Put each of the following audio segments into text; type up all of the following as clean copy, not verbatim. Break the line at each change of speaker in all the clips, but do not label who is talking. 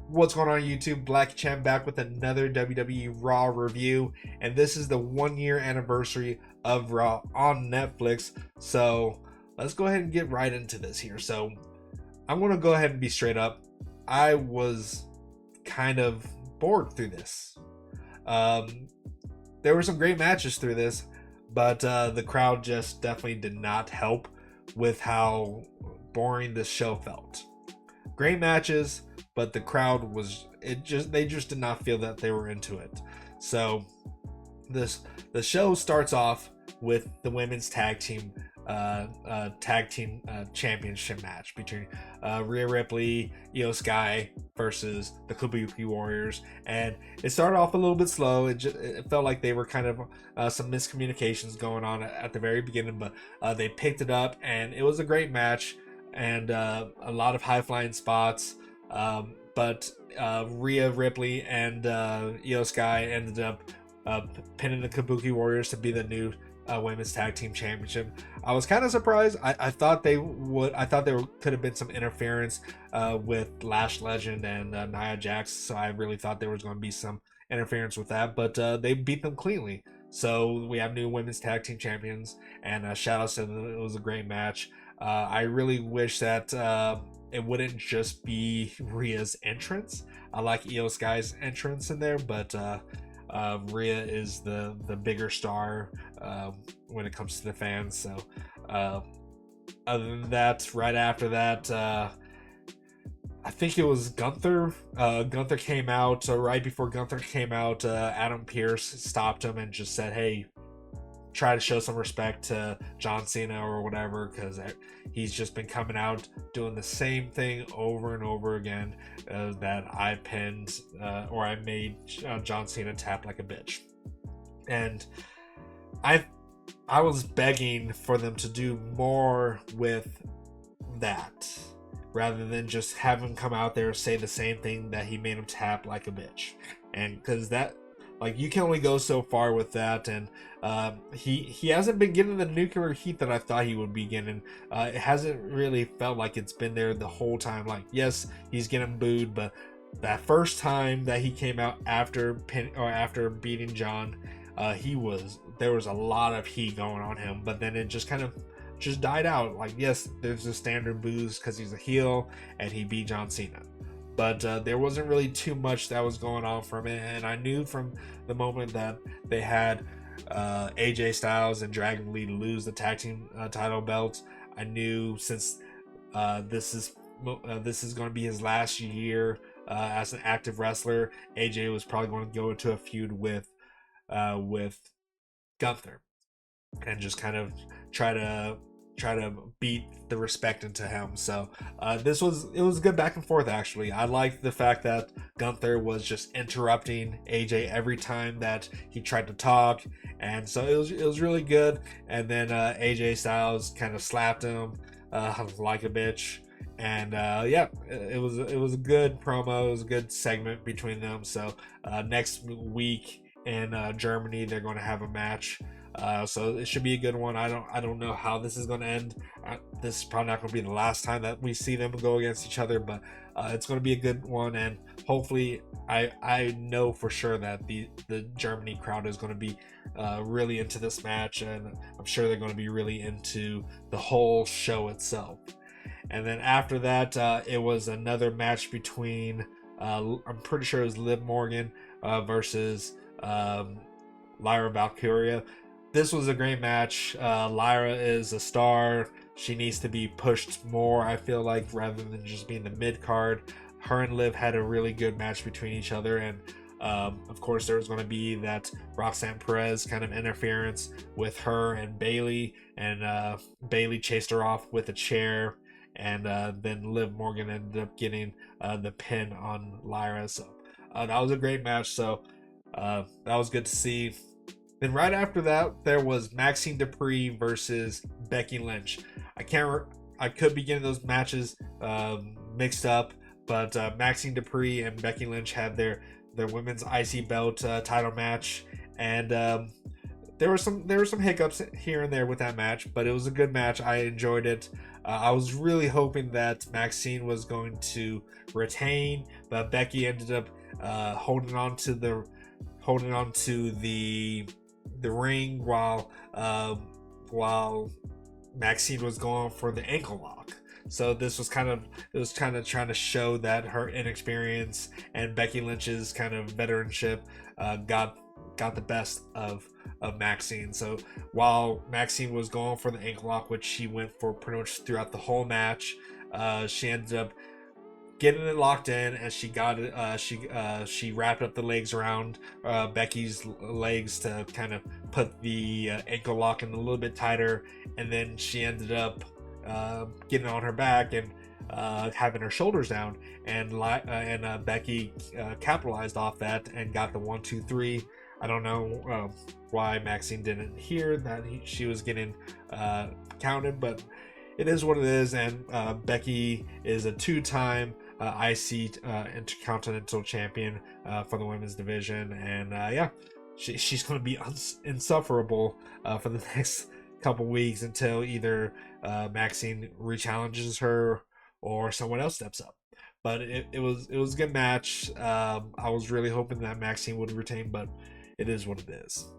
What's going on YouTube? Black Champ back with another WWE Raw review, and this is the 1 year anniversary of Raw on Netflix. So let's go ahead and get right into this here. So I'm going to go ahead and be straight up. I was kind of bored through this. Um, there were some great matches through this, but the crowd just definitely did not help with how boring this show felt. Great matches, but the crowd was they just did not feel that they were into it. So the show starts off with the women's tag team championship match between Rhea Ripley, Io Sky versus the Kabuki Warriors, and it started off a little bit slow. It felt like they were kind of some miscommunications going on at the very beginning, but they picked it up, and it was a great match and a lot of high flying spots. But Rhea Ripley and Io Sky ended up pinning the Kabuki Warriors to be the new women's tag team championship. I was kind of surprised. I thought they would. I thought there could have been some interference with Lash Legend and Nia Jax. So I really thought there was going to be some interference with that. But they beat them cleanly. So we have new women's tag team champions. And shout out to them. It was a great match. I really wish that it wouldn't just be Rhea's entrance. I like Io Sky's entrance in there, but Rhea is the bigger star when it comes to the fans. So other than that, right after that, I think it was Gunther. Gunther came out. So right before Gunther came out, Adam Pearce stopped him and just said, "Hey, try to show some respect to John Cena or whatever, because he's just been coming out doing the same thing over and over again, that I pinned or I made John Cena tap like a bitch." And I was begging for them to do more with that rather than just have him come out there and say the same thing that he made him tap like a bitch. And because that, like, you can only go so far with that, and he hasn't been getting the nuclear heat that I thought he would be getting. It hasn't really felt like it's been there the whole time. Like, yes, he's getting booed, but that first time that he came out after beating John, there was a lot of heat going on him, but then it just kind of just died out. Like, yes, there's a standard boos because he's a heel and he beat John Cena. But there wasn't really too much that was going on from it, and I knew from the moment that they had AJ Styles and Dragon Lee lose the tag team title belts, I knew since this is going to be his last year as an active wrestler, AJ was probably going to go into a feud with Gunther and just kind of try to beat the respect into him. So it was a good back and forth. Actually, I liked the fact that Gunther was just interrupting AJ every time that he tried to talk, and so it was really good. And then AJ Styles kind of slapped him like a bitch, and yeah, it was a good promo. It was a good segment between them. So next week in Germany, they're going to have a match. So it should be a good one. I don't know how this is going to end. This is probably not going to be the last time that we see them go against each other, but it's going to be a good one, and hopefully, I know for sure that the Germany crowd is going to be really into this match, and I'm sure they're going to be really into the whole show itself. And then after that, it was another match between I'm pretty sure it was Liv Morgan versus Lyra Valkyria. This was a great match. Lyra is a star. She needs to be pushed more, I feel like, rather than just being the mid card. Her and Liv had a really good match between each other, and of course there was going to be that Roxanne Perez kind of interference with her and Bayley, and Bayley chased her off with a chair, and then Liv Morgan ended up getting the pin on Lyra. So that was a great match. So that was good to see. Then right after that, there was Maxine Dupree versus Becky Lynch. I could be getting those matches mixed up, but Maxine Dupree and Becky Lynch had their women's IC belt title match, and there were some hiccups here and there with that match, but it was a good match. I enjoyed it. I was really hoping that Maxine was going to retain, but Becky ended up holding on to the ring while Maxine was going for the ankle lock. So this was kind of trying to show that her inexperience and Becky Lynch's kind of veteranship got the best of Maxine. So while Maxine was going for the ankle lock, which she went for pretty much throughout the whole match, she ended up getting it locked in, and she got it. She wrapped up the legs around Becky's legs to kind of put the ankle lock in a little bit tighter, and then she ended up getting on her back and having her shoulders down, and Becky capitalized off that and got the 1-2-3. I don't know why Maxine didn't hear that she was getting counted, but it is what it is. And Becky is a two-time IC Intercontinental Champion for the women's division, and she's going to be insufferable for the next couple weeks until either Maxine rechallenges her or someone else steps up. But it was a good match. I was really hoping that Maxine would retain, but it is what it is.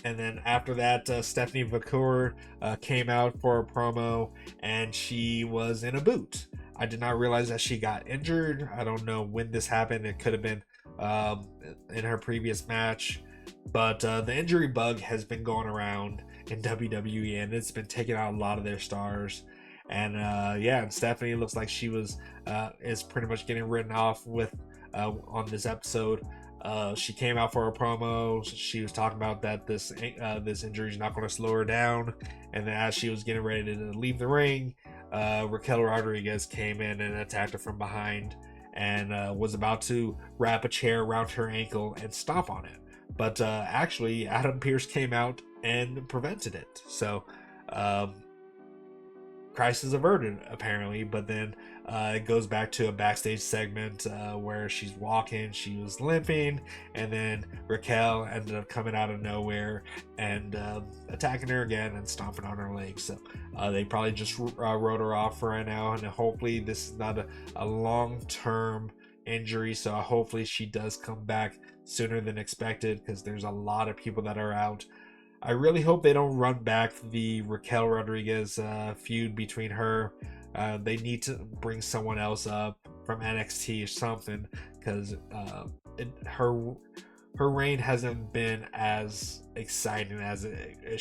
And then after that, Stephanie Vacour came out for a promo, and she was in a boot. I did not realize that she got injured. I don't know when this happened. It could have been in her previous match. But the injury bug has been going around in WWE, and it's been taking out a lot of their stars. And and Stephanie looks like she is pretty much getting written off with on this episode. She came out for a promo. She was talking about that this injury is not going to slow her down. And then as she was getting ready to leave the ring, Raquel Rodriguez came in and attacked her from behind and was about to wrap a chair around her ankle and stomp on it. But actually, Adam Pearce came out and prevented it. So crisis averted, apparently. But then it goes back to a backstage segment where she's walking, she was limping, and then Raquel ended up coming out of nowhere and attacking her again and stomping on her legs. So they probably just wrote her off for right now, and hopefully this is not a long-term injury. So hopefully she does come back sooner than expected, because there's a lot of people that are out. I really hope they don't run back the Raquel Rodriguez feud between her. They need to bring someone else up from NXT or something, because her reign hasn't been as exciting as it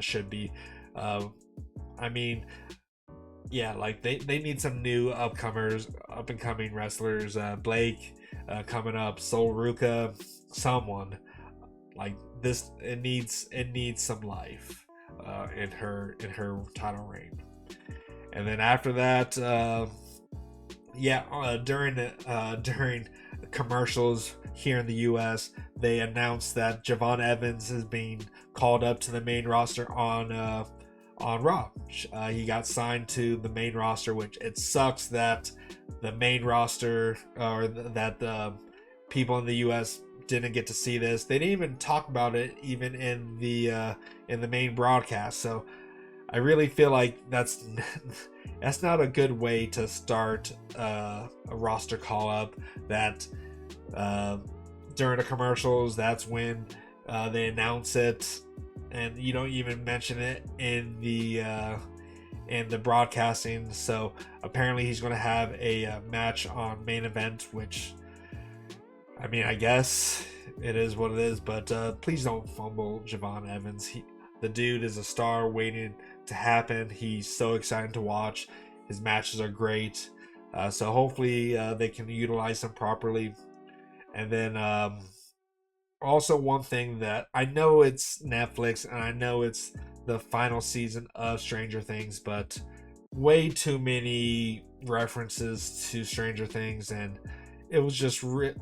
should be. I mean, yeah, like they need some new up and coming wrestlers. Blake coming up, Sol Ruka, someone like this. It needs some life in her title reign. And then after that, during commercials here in the U.S., they announced that Javon Evans is being called up to the main roster on Raw. He got signed to the main roster, which it sucks that the main roster or that the people in the U.S. didn't get to see this. They didn't even talk about it even in the main broadcast. So I really feel like that's not a good way to start a roster call up. That during the commercials, that's when they announce it, and you don't even mention it in the broadcasting. So apparently he's going to have a match on Main Event, which, I mean, I guess it is what it is, but please don't fumble Javon Evans. The dude is a star waiting to happen. He's so exciting to watch. His matches are great. So hopefully they can utilize him properly. And then also one thing that I know it's Netflix and I know it's the final season of Stranger Things, but way too many references to Stranger Things, and it was just it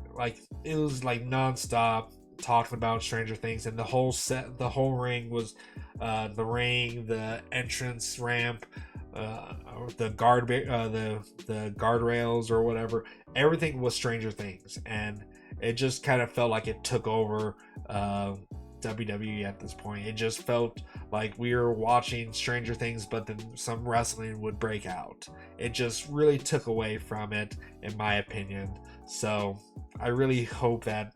was like nonstop talking about Stranger Things, and the whole ring was the ring, the entrance ramp, the guardrails or whatever. Everything was Stranger Things, and it just kind of felt like it took over WWE at this point. It just felt like we were watching Stranger Things, but then some wrestling would break out. It just really took away from it, in my opinion. So I really hope that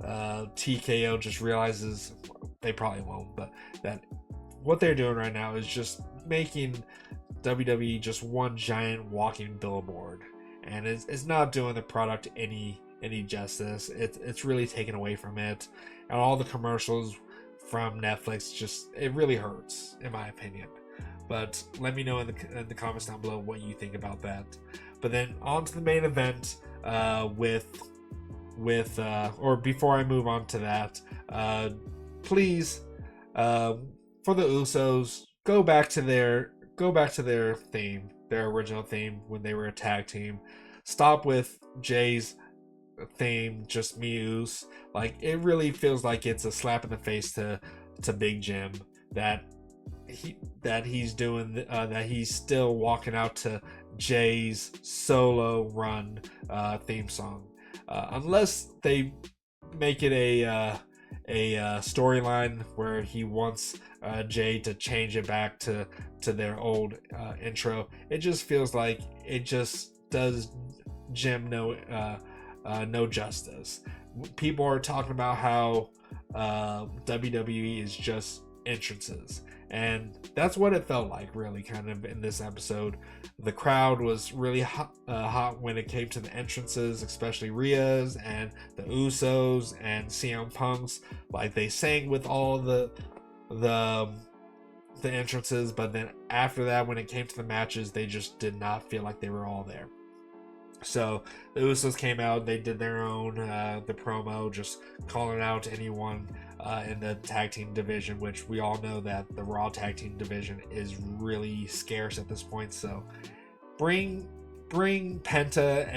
TKO just realizes, they probably won't, but that what they're doing right now is just making WWE just one giant walking billboard, and it's not doing the product any justice. It's really taken away from it, and all the commercials from Netflix, just, it really hurts, in my opinion. But let me know in the comments down below what you think about that. But then on to the main event, or before I move on to that, please, for the Usos, go back to their theme, their original theme when they were a tag team. Stop with Jay's theme, just me Uso. Like, it really feels like it's a slap in the face to Big Jim that he's doing, that he's still walking out to Jay's solo run theme song. Unless they make it a storyline where he wants Jay to change it back to their old intro. It just feels like it just does Jim no justice. People are talking about how WWE is just entrances, and that's what it felt like, really, kind of, in this episode. The crowd was really hot when it came to the entrances, especially Rhea's and the Usos and CM Punk's. Like, they sang with all the entrances, but then after that, when it came to the matches, they just did not feel like they were all there. So the Usos came out, they did their own the promo, just calling out anyone in the tag team division, which we all know that the Raw tag team division is really scarce at this point. So bring Penta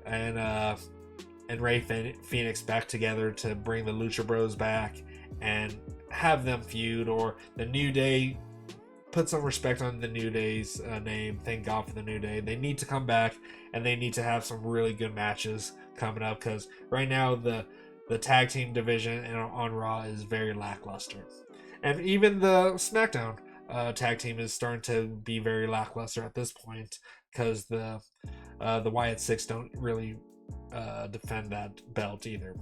and Rey Fenix back together to bring the Lucha Bros back and have them feud, or the New Day. Put some respect on the New Day's name. Thank God for the New Day. They need to come back, and they need to have some really good matches coming up, because right now the tag team division on Raw is very lackluster. And even the SmackDown tag team is starting to be very lackluster at this point, because the Wyatt Six don't really defend that belt either.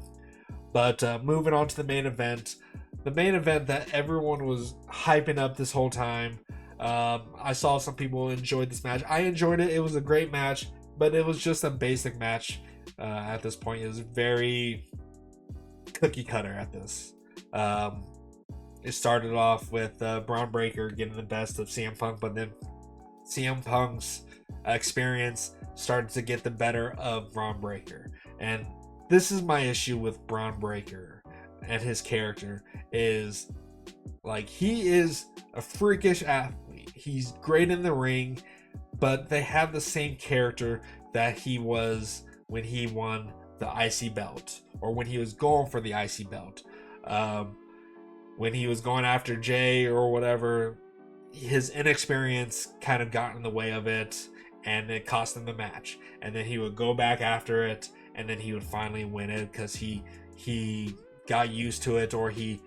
But moving on to the main event. The main event that everyone was hyping up this whole time. I saw some people enjoyed this match. I enjoyed it. It was a great match, but it was just a basic match at this point. It was very cookie cutter at this. It started off with Braun Breaker getting the best of CM Punk, but then CM Punk's experience started to get the better of Braun Breaker. And this is my issue with Braun Breaker and his character, is like, he is a freakish athlete. He's great in the ring, but they have the same character that he was when he won the IC belt, or when he was going for the IC belt. When he was going after Jay or whatever, his inexperience kind of got in the way of it, and it cost him the match. And then he would go back after it, and then he would finally win it, because he got used to it, or he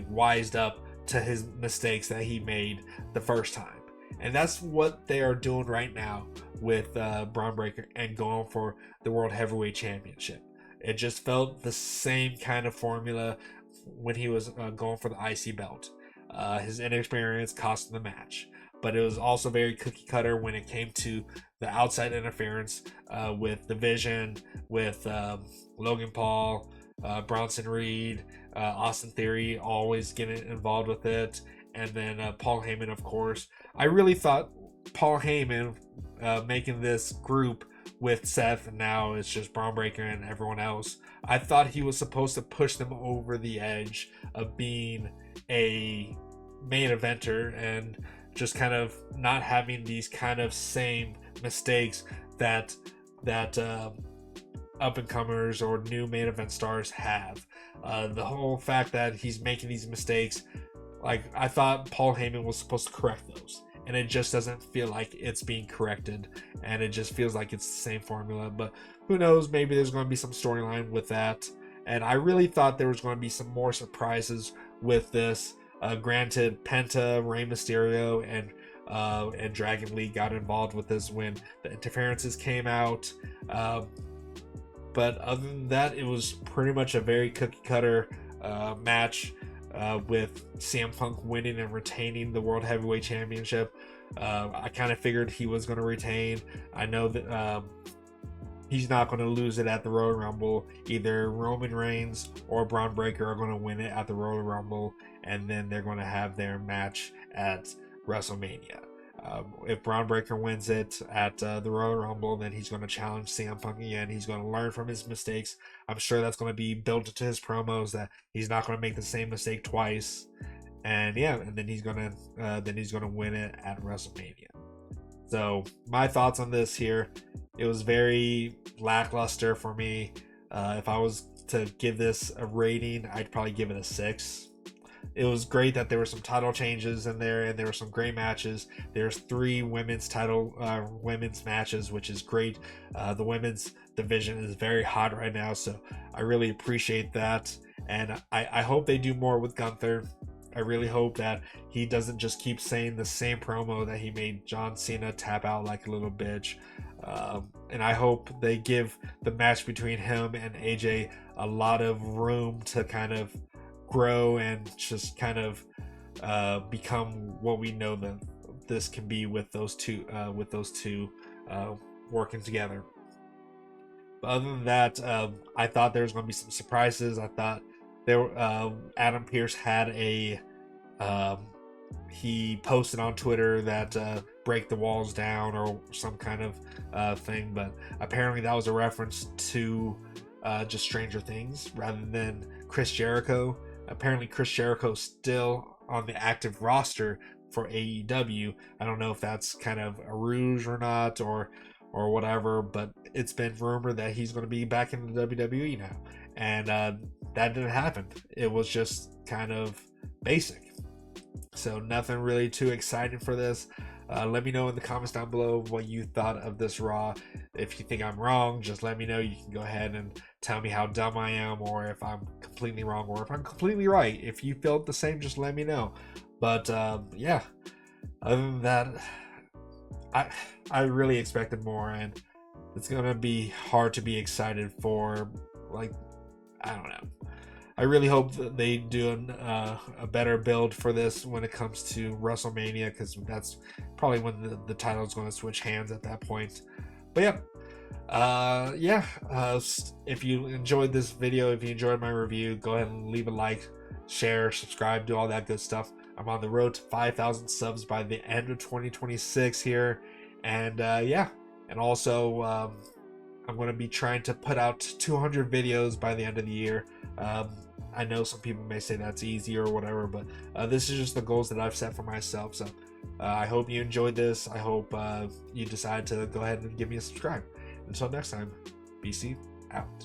wised up to his mistakes that he made the first time. And that's what they are doing right now with Braun Breaker and going for the World Heavyweight Championship. It just felt the same kind of formula when he was going for the IC belt. His inexperience cost him the match, but it was also very cookie cutter when it came to the outside interference with the Vision, with Logan Paul, Bronson Reed, Austin Theory, always getting involved with it, and then Paul Heyman, of course. I really thought Paul Heyman making this group with Seth, and now it's just Braun Breaker and everyone else. I thought he was supposed to push them over the edge of being a main eventer, and just kind of not having these kind of same mistakes that up and comers or new main event stars have. The whole fact that he's making these mistakes, like, I thought Paul Heyman was supposed to correct those, and it just doesn't feel like it's being corrected, and it just feels like it's the same formula. But who knows, maybe there's going to be some storyline with that, and I really thought there was going to be some more surprises with this. Granted, Penta, Rey Mysterio, and Dragon Lee got involved with this when the interferences came out. But other than that, it was pretty much a very cookie cutter match, with CM Punk winning and retaining the World Heavyweight Championship. I kind of figured he was going to retain. I know that he's not going to lose it at the Royal Rumble. Either Roman Reigns or Braun Breaker are going to win it at the Royal Rumble, and then they're going to have their match at WrestleMania. If Braun Breaker wins it at the Royal Rumble, then he's going to challenge CM Punk again. He's going to learn from his mistakes. I'm sure that's going to be built into his promos that he's not going to make the same mistake twice. And yeah, and then he's going to win it at WrestleMania. So my thoughts on this here, it was very lackluster for me. If I was to give this a rating, I'd probably give it a 6. It was great that there were some title changes in there, and there were some great matches. There's 3 women's matches, which is great. The women's division is very hot right now, so I really appreciate that. And I hope they do more with Gunther. I really hope that he doesn't just keep saying the same promo that he made John Cena tap out like a little bitch. And I hope they give the match between him and AJ a lot of room to kind of grow and just kind of become what we know that this can be with those two working together. But other than that, I thought there was going to be some surprises. I thought Adam Pearce had he posted on Twitter that break the walls down or some kind of thing, but apparently that was a reference to just Stranger Things rather than Chris Jericho. Apparently Chris Jericho's still on the active roster for AEW. I don't know if that's kind of a ruse or not, or whatever, but it's been rumored that he's going to be back in the WWE now, and that didn't happen. It was just kind of basic. So nothing really too exciting for this. Let me know in the comments down below what you thought of this Raw. If you think I'm wrong, just let me know. You can go ahead and tell me how dumb I am, or if I'm completely wrong, or if I'm completely right. If you felt the same, just let me know. But yeah, other than that, I really expected more, and it's gonna be hard to be excited for. Like, I don't know. I really hope that they do a better build for this when it comes to WrestleMania, because that's probably when the title is going to switch hands at that point. But yeah, if you enjoyed this video, if you enjoyed my review, go ahead and leave a like, share, subscribe, do all that good stuff. I'm on the road to 5,000 subs by the end of 2026 here, and yeah, and also I'm going to be trying to put out 200 videos by the end of the year. I know some people may say that's easy or whatever, but this is just the goals that I've set for myself. So I hope you enjoyed this. I hope you decide to go ahead and give me a subscribe. Until next time, BC out.